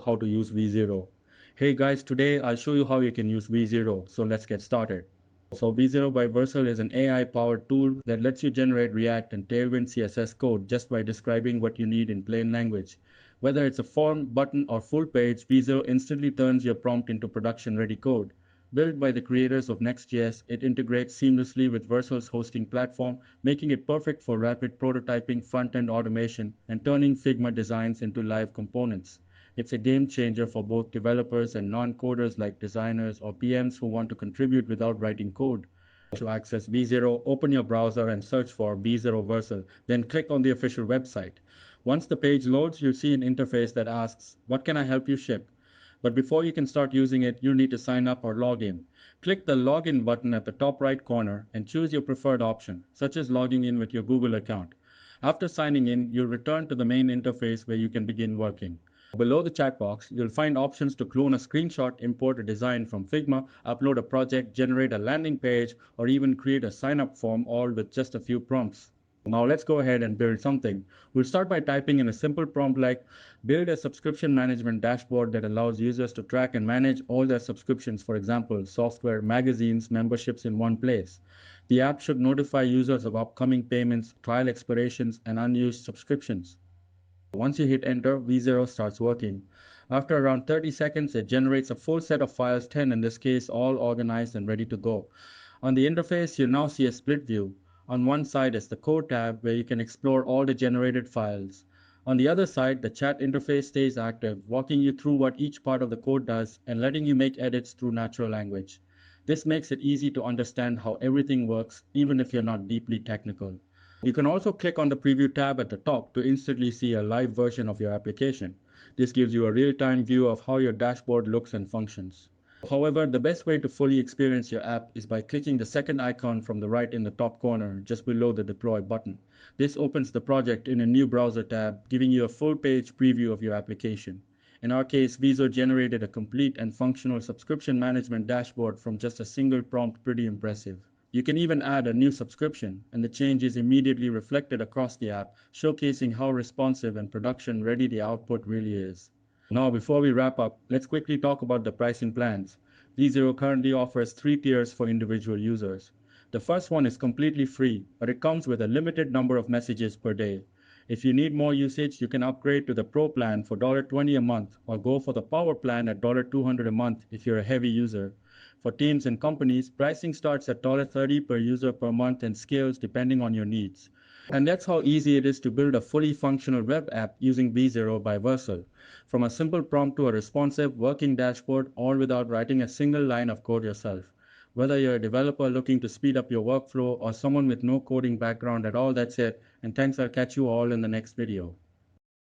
how to use V0. Hey guys, today I'll show you how you can use V0, so let's get started. So V0 by Versal is an AI-powered tool that lets you generate React and Tailwind CSS code just by describing what you need in plain language. Whether it's a form, button, or full page, V0 instantly turns your prompt into production-ready code. Built by the creators of Next.js, it integrates seamlessly with Versal's hosting platform, making it perfect for rapid prototyping, front-end automation, and turning Figma designs into live components. It's a game changer for both developers and non-coders like designers or PMs who want to contribute without writing code. To access V0, open your browser and search for V0 Versal, then click on the official website. Once the page loads, you'll see an interface that asks, "What can I help you ship?" But before you can start using it, you need to sign up or log in. Click the Login button at the top right corner and choose your preferred option, such as logging in with your Google account. After signing in, you'll return to the main interface where you can begin working. Below the chat box, you'll find options to clone a screenshot, import a design from Figma, upload a project, generate a landing page, or even create a sign-up form, all with just a few prompts. Now let's go ahead and build something. We'll start by typing in a simple prompt like build a subscription management dashboard that allows users to track and manage all their subscriptions, for example, software, magazines, memberships in one place. The app should notify users of upcoming payments, trial expirations, and unused subscriptions. Once you hit enter, V0 starts working. After around 30 seconds, it generates a full set of files, 10 in this case, all organized and ready to go. On the interface, you'll now see a split view. On one side is the code tab where you can explore all the generated files. On the other side, the chat interface stays active, walking you through what each part of the code does and letting you make edits through natural language. This makes it easy to understand how everything works, even if you're not deeply technical. You can also click on the preview tab at the top to instantly see a live version of your application. This gives you a real-time view of how your dashboard looks and functions. However, the best way to fully experience your app is by clicking the second icon from the right in the top corner, just below the deploy button. This opens the project in a new browser tab, giving you a full-page preview of your application. In our case, Viso generated a complete and functional subscription management dashboard from just a single prompt, pretty impressive. You can even add a new subscription, and the change is immediately reflected across the app, showcasing how responsive and production-ready the output really is. Now, before we wrap up, let's quickly talk about the pricing plans. V0 currently offers 3 tiers for individual users. The first one is completely free, but it comes with a limited number of messages per day. If you need more usage, you can upgrade to the Pro plan for $20 a month, or go for the Power plan at $200 a month if you're a heavy user. For teams and companies, pricing starts at $30 per user per month and scales depending on your needs. And that's how easy it is to build a fully functional web app using V0 by Versal. From a simple prompt to a responsive, working dashboard, all without writing a single line of code yourself. Whether you're a developer looking to speed up your workflow or someone with no coding background at all, that's it. And thanks, I'll catch you all in the next video.